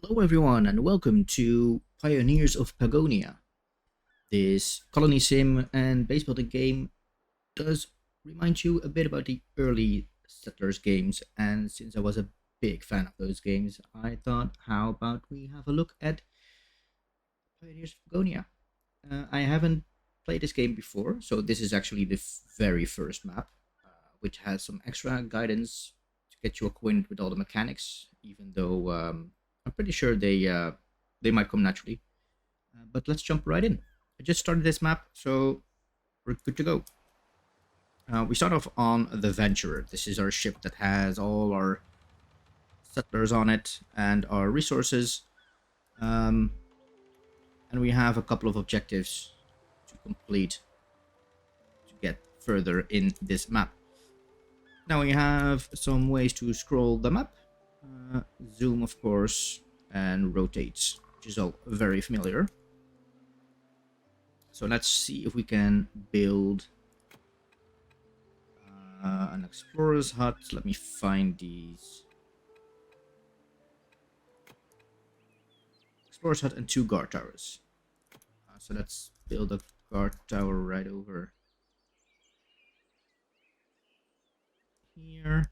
Hello, everyone, and welcome to Pioneers of Pagonia. This colony sim and base building game does remind you a bit about the early settlers games, and since I was a big fan of those games, I thought, how about we have a look at Pioneers of Pagonia? I haven't played this game before, so this is actually the very first map, which has some extra guidance to get you acquainted with all the mechanics, even though I'm pretty sure they might come naturally. But let's jump right in. I just started this map, so we're good to go. We start off on the Venturer. This is our ship that has all our settlers on it and our resources. Um, and we have a couple of objectives to complete to get further in this map. Now we have some ways to scroll the map. Zoom, of course, and rotate, which is all very familiar. So let's see if we can build an explorer's hut. Let me find these. Explorer's hut and 2 guard towers. So let's build a guard tower right over here.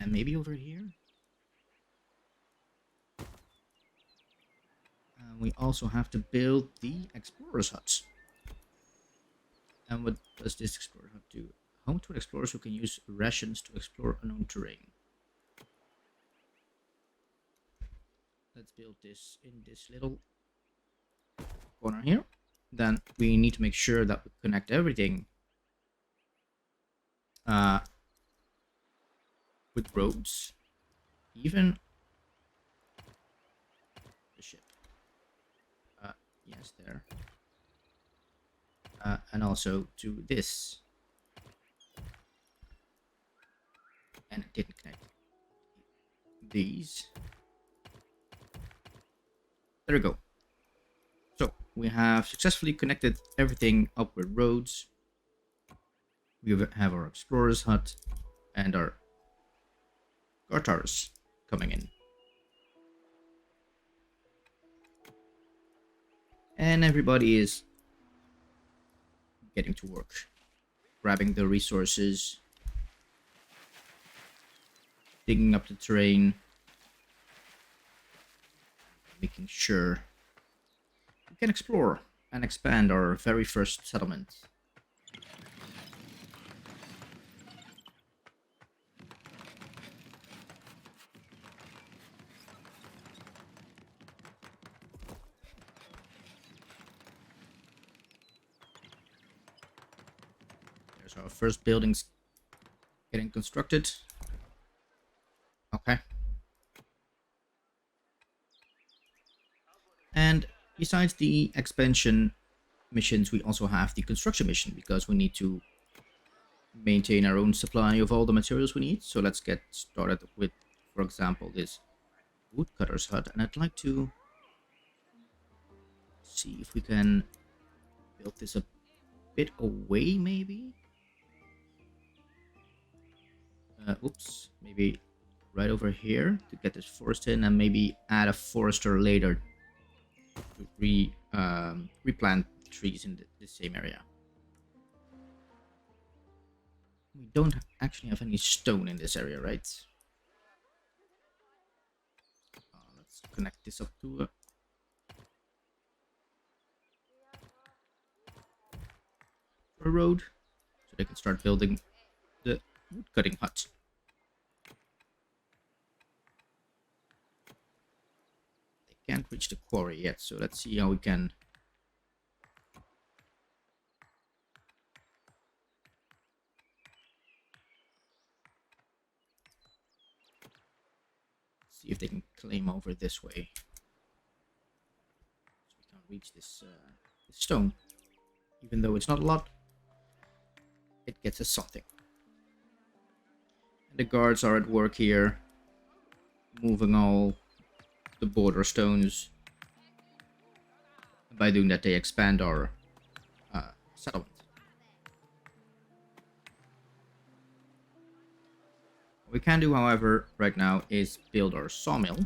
And maybe over here. We also have to build the explorer's hut. And what does this explorer hut do? Home to explorers who can use rations to explore unknown terrain. Let's build this in this little corner here. Then we need to make sure that we connect everything with roads, even the ship. Yes, there. And also to this. And it didn't connect these. There we go. So we have successfully connected everything up with roads. We have our explorer's hut and our guard towers coming in. And everybody is getting to work, grabbing the resources, digging up the terrain, making sure we can explore and expand our very first settlement. There's our first buildings getting constructed. Okay. And besides the expansion missions, we also have the construction mission because we need to maintain our own supply of all the materials we need. So let's get started with, for example, this woodcutter's hut. And I'd like to see if we can build this a bit away, maybe. Oops, maybe right over here to get this forest in, and maybe add a forester later to replant trees in the same area. We don't actually have any stone in this area, right? Let's connect this up to a road so they can start building the woodcutting hut. They can't reach the quarry yet, so let's see how we can see if they can claim over this way. So we can reach this stone. Even though it's not a lot, it gets us something. And the guards are at work here, moving all the border stones. By doing that, they expand our settlement. What we can do, however, right now is build our sawmill.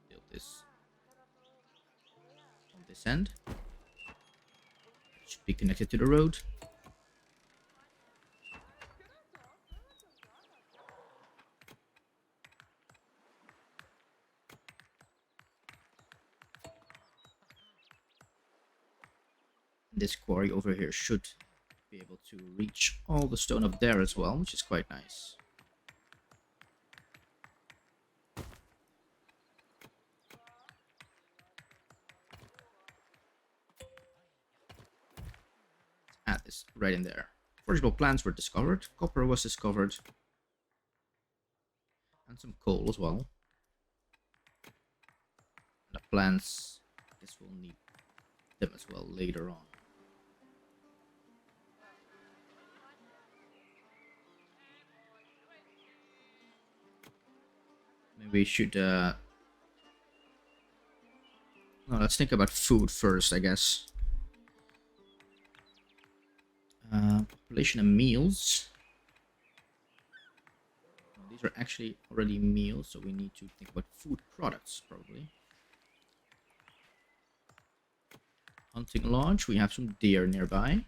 Build this on this end. It should be connected to the road. This quarry over here should be able to reach all the stone up there as well, which is quite nice. Add this right in there. Forageable plants were discovered, copper was discovered, and some coal as well. And the plants, this will need them as well later on. Maybe we should no, let's think about food first, I guess. Population and meals. These are actually already meals, so we need to think about food products, probably. Hunting lodge, we have some deer nearby.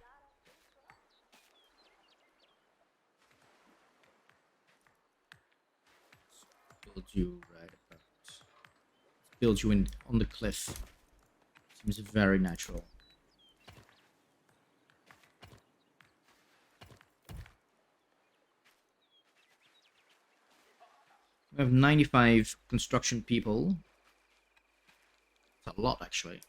Let's build you right about. Let's build you in on the cliff. Seems very natural. We have 95 construction people. It's a lot, actually.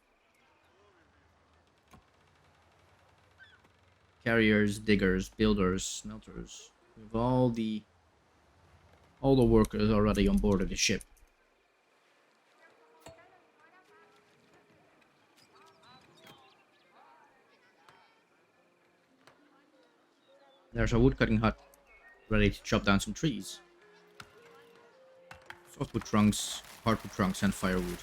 Carriers, diggers, builders, smelters. We have all the workers already on board of the ship. There's a woodcutting hut ready to chop down some trees. Softwood trunks, hardwood trunks, and firewood.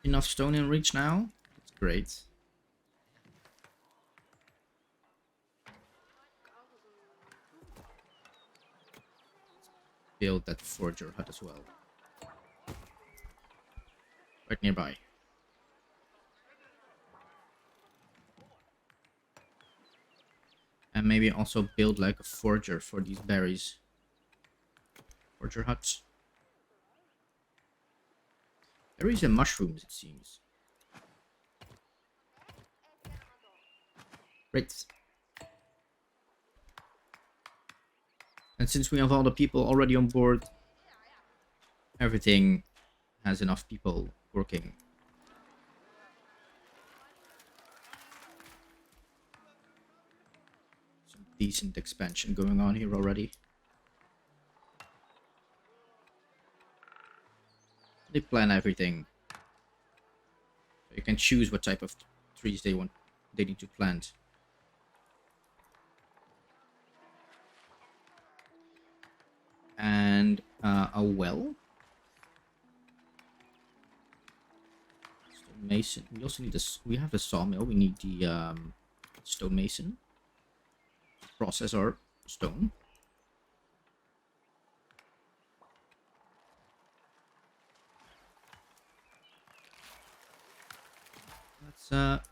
Enough stone in reach now? That's great. Build that forager hut as well. Right nearby. And maybe also build like a forager for these berries. Forager huts. Berries and mushrooms, it seems. Great. And since we have all the people already on board, everything has enough people working. Some decent expansion going on here already. They plan everything. You can choose what type of trees they need to plant. And a well. Mason. We also need this. We have the sawmill. We need the stonemason. Process our stone. Let's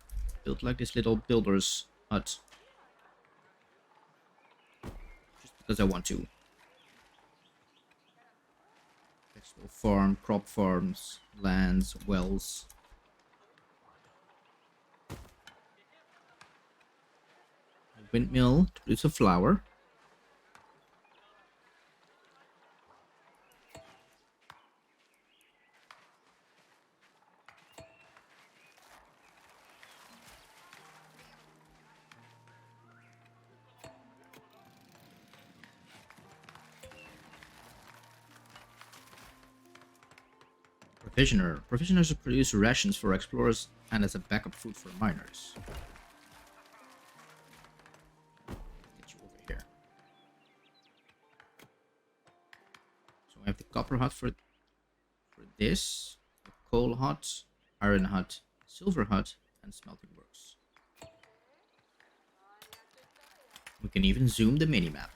build like this little builder's hut. Just because I want to. Vegetable farm, crop farms, lands, wells. Windmill to produce a flour. Provisioner. Provisioners produce rations for explorers and as a backup food for miners. Get you over here. So we have the copper hut for this, a coal hut, iron hut, silver hut, and smelting works. We can even zoom the minimap.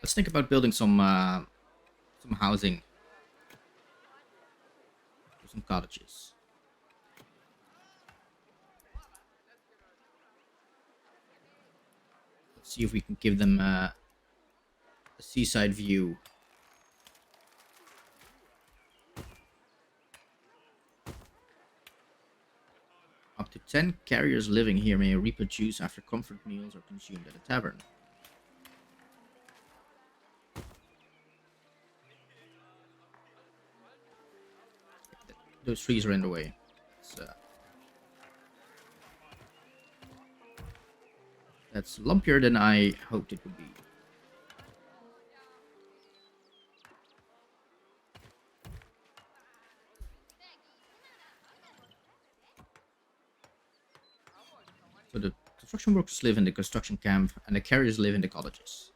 Let's think about building some housing, some cottages. Let's see if we can give them a seaside view. Up to 10 carriers living here may reproduce after comfort meals are consumed at a tavern. Those trees are in the way. That's lumpier than I hoped it would be. So the construction workers live in the construction camp and the carriers live in the cottages.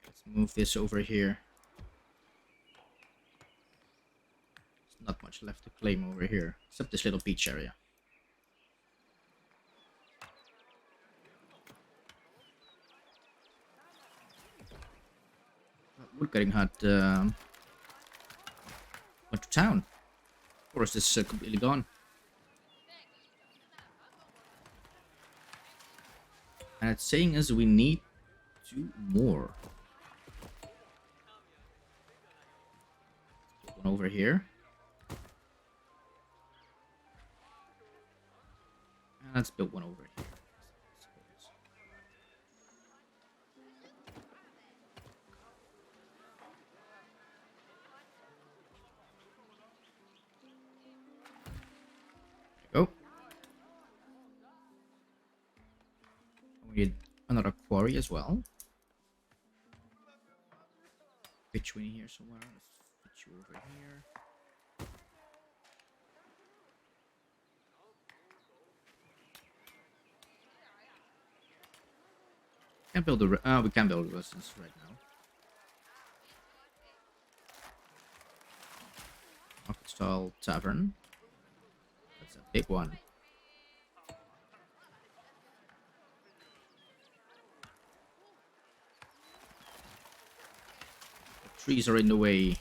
Let's move this over here. There's not much left to claim over here, except this little beach area. Woodcutting hut went to town. Forest is completely gone. And it's saying us we need 2 more. Put one over here. And let's build one over here. Go. We need another quarry as well. Pitch you in here somewhere. Let's pitch you over here. Can't build a we can build a residence right now. Market style tavern. That's a big one. The trees are in the way.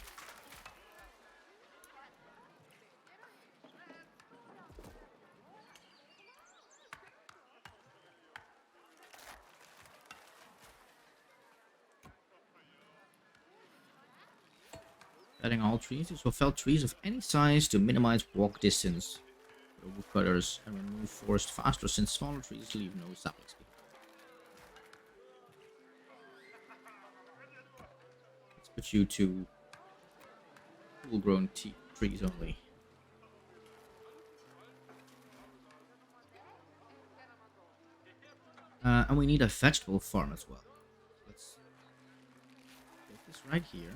Cutting all trees. These will fell trees of any size to minimize walk distance for the woodcutters and remove forest faster since smaller trees leave no saplings behind. Let's put you to full-grown trees only. And we need a vegetable farm as well. Let's put this right here.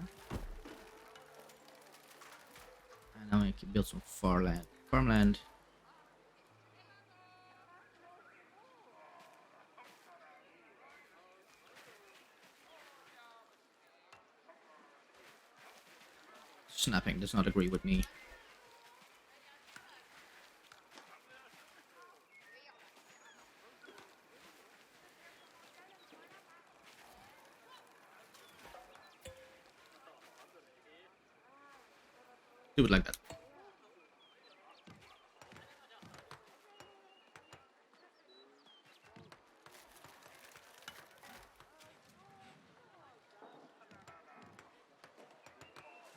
And now we can build some farmland. Snapping does not agree with me. Do it like that.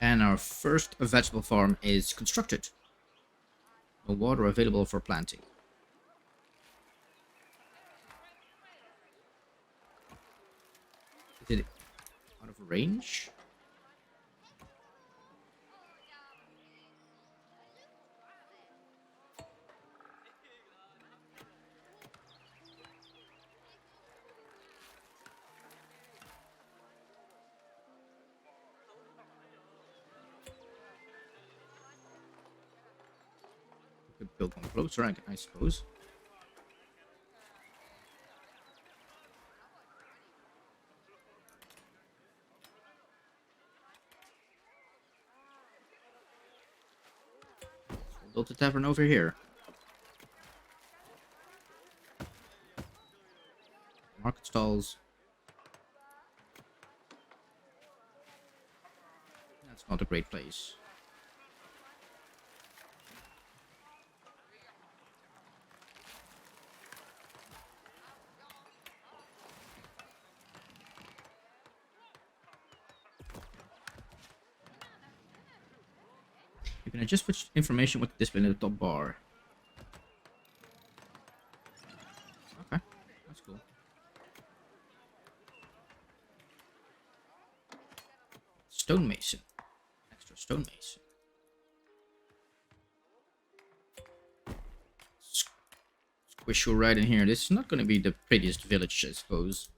And our first vegetable farm is constructed. No water available for planting. Is it out of range? build one closer, I suppose. We'll build the tavern over here. Market stalls. That's not a great place. You can adjust which information with the display in the top bar. Okay, that's cool. Stonemason. Extra stonemason. Squish you right in here. This is not going to be the prettiest village, I suppose.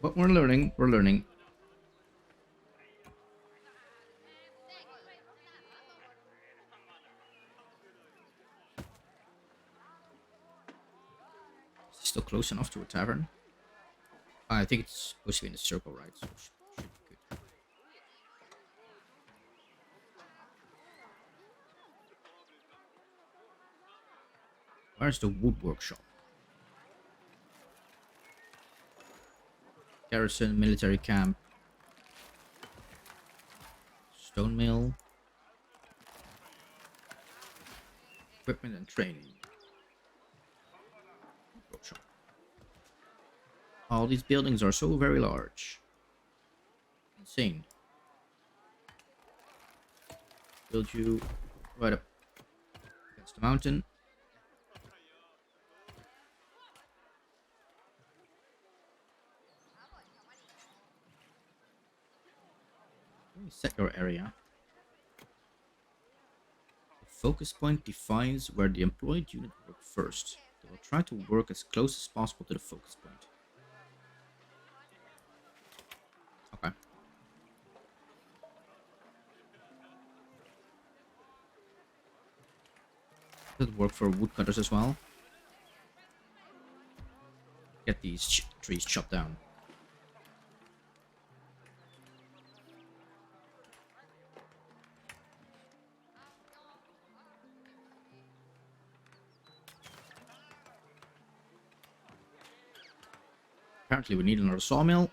But we're learning. We're learning. Is it still close enough to a tavern? I think it's supposed to be in the circle, right? So it should be good. Where's the wood workshop? Garrison, military camp, stone mill, equipment and training. Workshop. All these buildings are so very large. Insane. Build you right up against the mountain. Set your area. The focus point defines where the employed unit will work first. They will try to work as close as possible to the focus point. Okay. Does it work for woodcutters as well? Get these trees chopped down. Apparently we need another sawmill.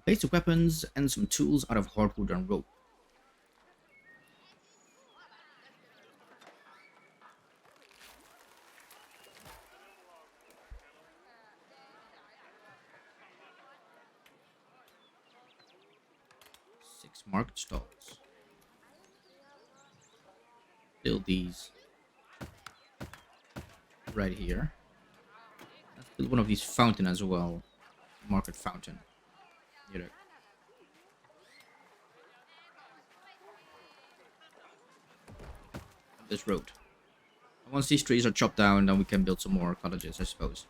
Basic weapons and some tools out of hardwood and rope. Market stalls. Build these right here. Let's build one of these fountain as well. Market fountain. Here. This road. And once these trees are chopped down, then we can build some more cottages, I suppose.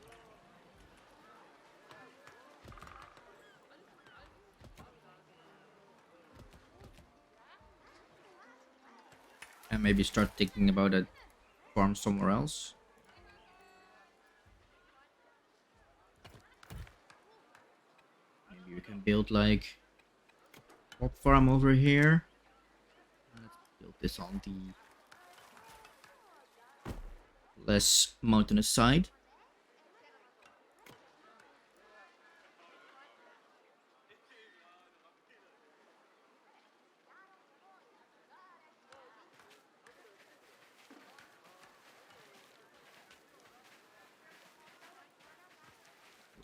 And maybe start thinking about a farm somewhere else. Maybe we can build like a farm over here. Let's build this on the less mountainous side.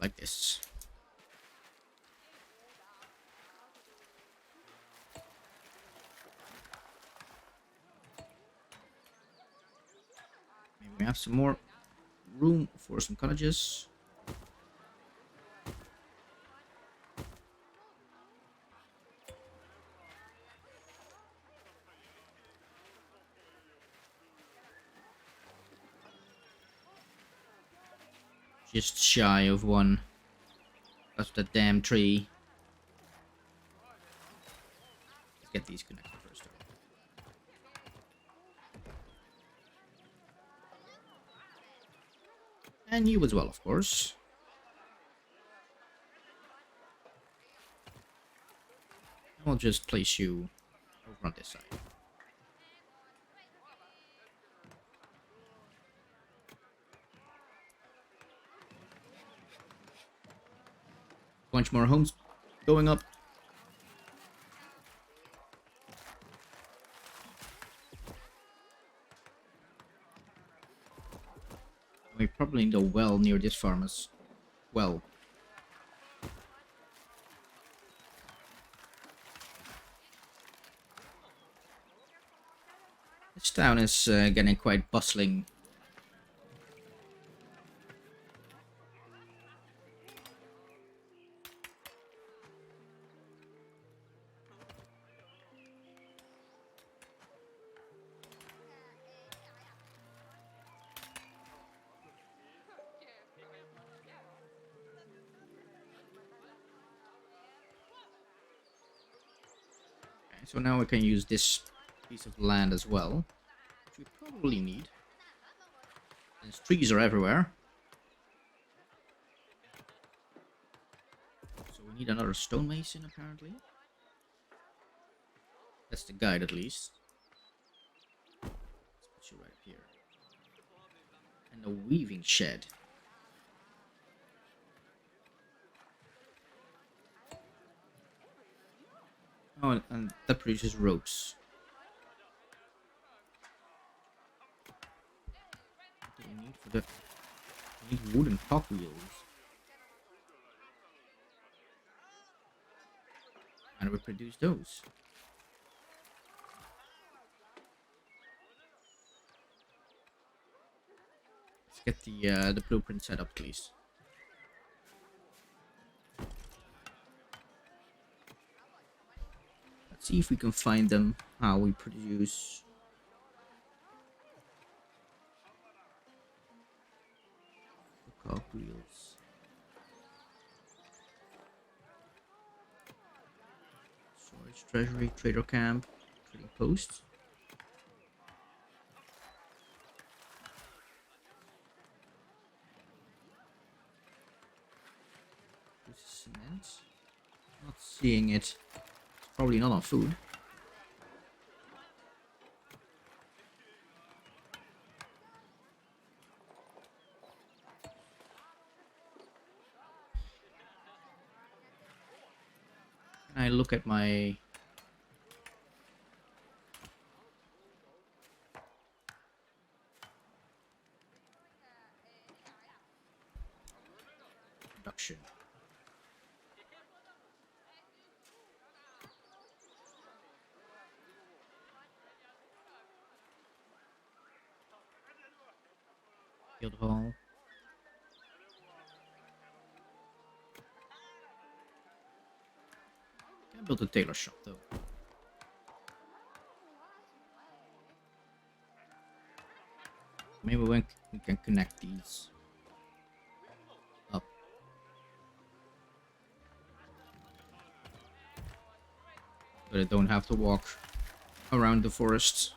Like this. Maybe we have some more room for some cottages. Just shy of one. That's the damn tree. Let's get these connected first. And you as well, of course. And we'll just place you over on this side. Bunch more homes going up. We probably need a well near this farm as well. This town is getting quite bustling. Okay, so now we can use this piece of land as well, which we probably need. Since trees are everywhere. So we need another stonemason apparently. That's the guide at least. Let's put you right here. And a weaving shed. Oh, and that produces ropes. What do we need for that? We need wooden cogwheels. And we produce those. Let's get the blueprint set up, please. Let's see if we can find them. How we produce. The cogwheels. Storage, treasury, trader camp, trading post. This is cement. Not seeing it. It's probably not on food. Can I look at my production? Guild hall. Can build a tailor shop though. Maybe we can connect these up. But I don't have to walk around the forest.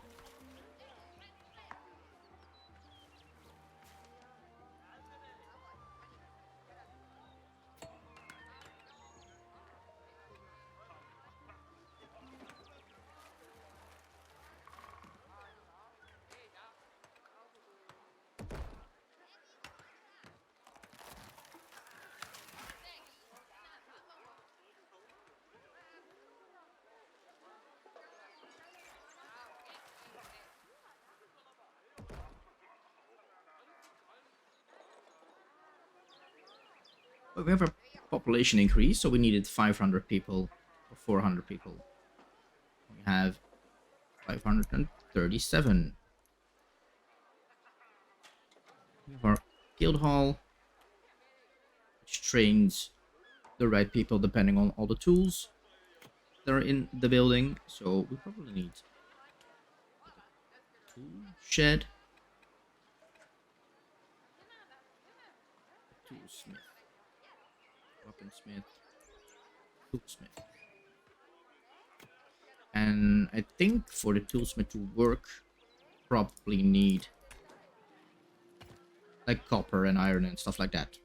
But we have a population increase, so we needed 500 people or 400 people. We have 537. We have our guild hall, which trains the right people depending on all the tools that are in the building. So we probably need a tool shed, toolsmith, weaponsmith, toolsmith. And I think for the toolsmith to work, probably need like copper and iron and stuff like that.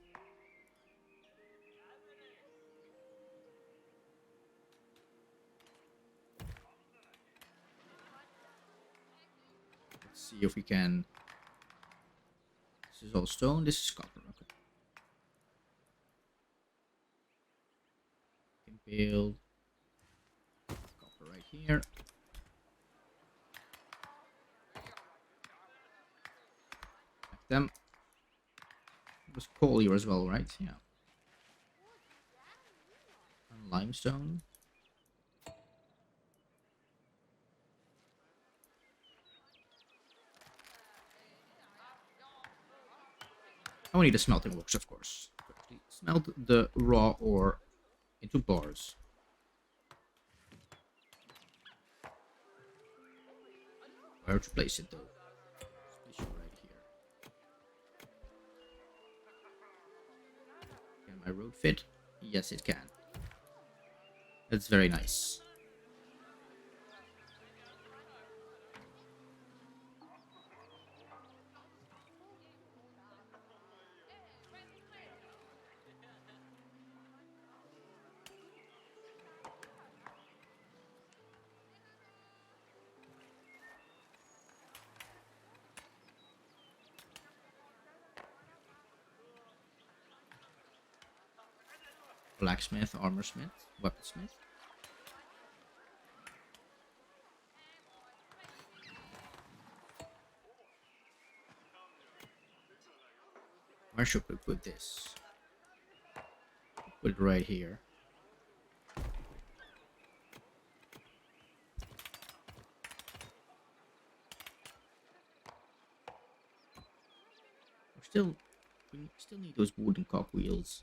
Let's see if we can. This is all stone. This is copper. Okay. Can build copper right here. Like them. It was coal here as well, right? Yeah. And limestone. And we need a smelting works, of course. Smelt the raw ore into bars. Where to place it though? Place it right here. Can my road fit? Yes, it can. That's very nice. Blacksmith, armorsmith, weaponsmith. Where should we put this? Put it right here. We still need those wooden cogwheels.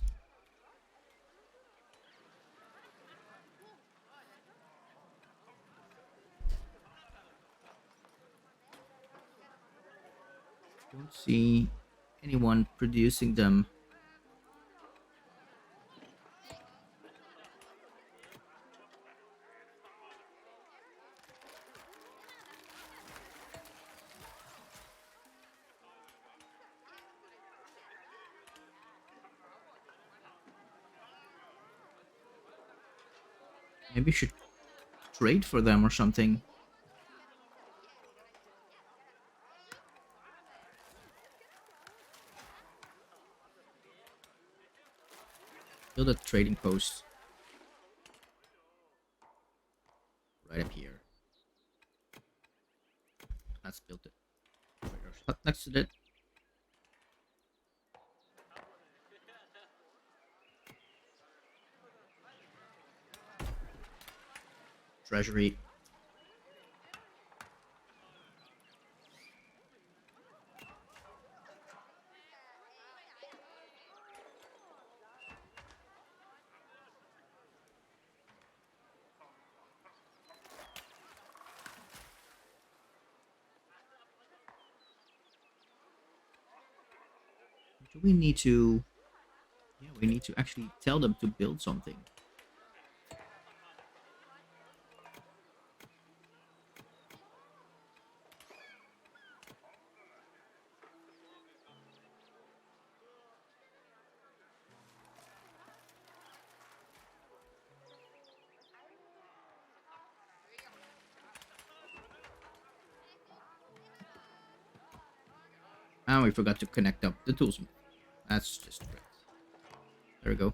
Don't see anyone producing them. Maybe we should trade for them or something. Build a trading post right up here. Let's build it. Trader's hut next to it. Treasury. Do we need to... Yeah, we need to actually tell them to build something. And we forgot to connect up the toolsmith. That's just great. There we go.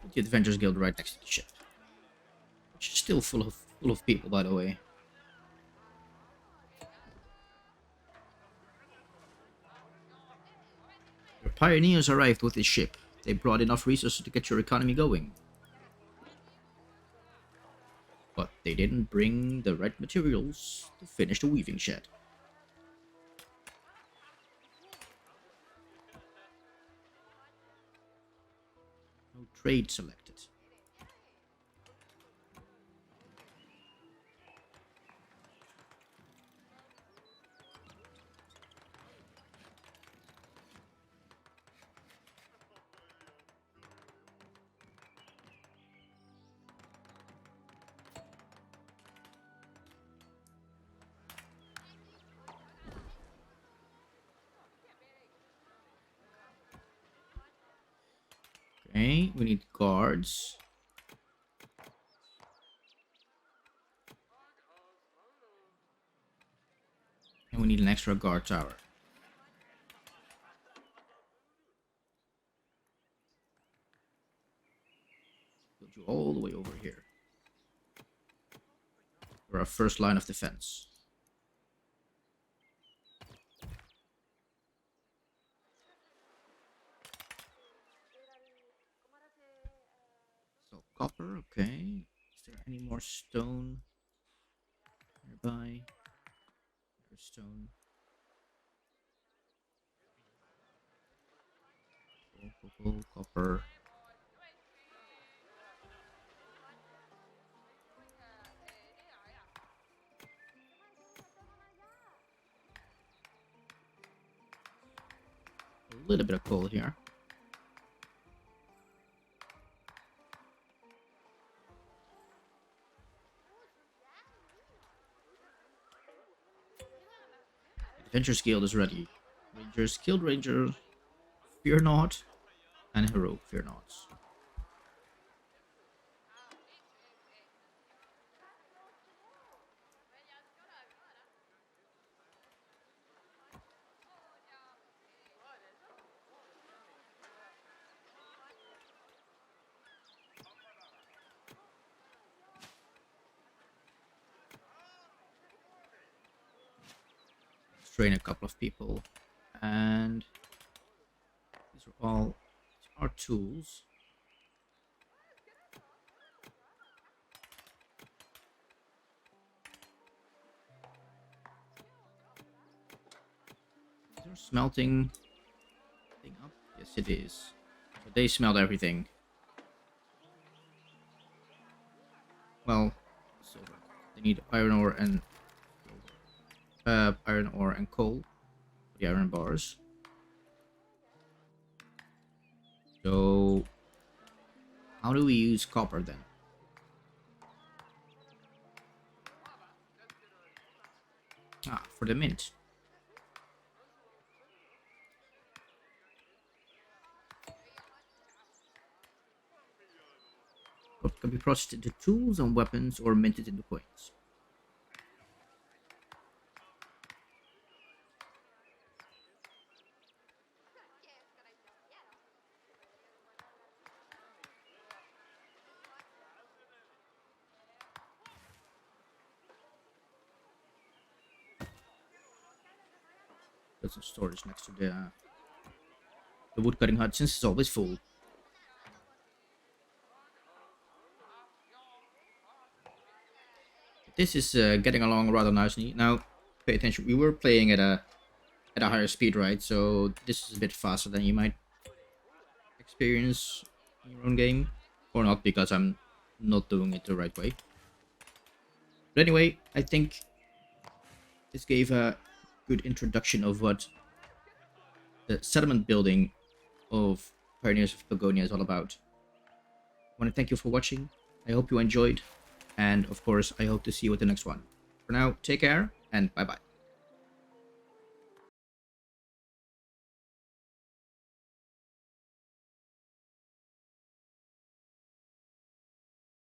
Put the Adventurers Guild right next to the ship. Which is still full of people, by the way. pioneers arrived with this ship. They brought enough resources to get your economy going. But they didn't bring the right materials to finish the weaving shed. No trade selected. Okay, we need guards. And we need an extra guard tower. Build you all the way over here. For our first line of defense. So copper, okay. Is there any more stone nearby? There's stone. Copper. A little bit of coal here. Adventurers Guild is ready. Rangers, Skilled Ranger, Fear Not, and Hero, Fear Not. Train a couple of people, and these are all our tools. Is there smelting thing up? Yes, it is. So they smelled everything. Well, silver. They need iron ore and coal for the iron bars. So how do we use copper then? Ah, for the mint. Copper can be processed into tools and weapons or minted into coins. There's some storage next to the woodcutting hut, since it's always full. This is getting along rather nicely. Now, pay attention. We were playing at a higher speed, right? So this is a bit faster than you might experience in your own game, or not, because I'm not doing it the right way. But anyway, I think this gave a good introduction of what the settlement building of Pioneers of Pagonia is all about. I want to thank you for watching. I hope you enjoyed, and of course I hope to see you at the next one. For now, take care and bye bye.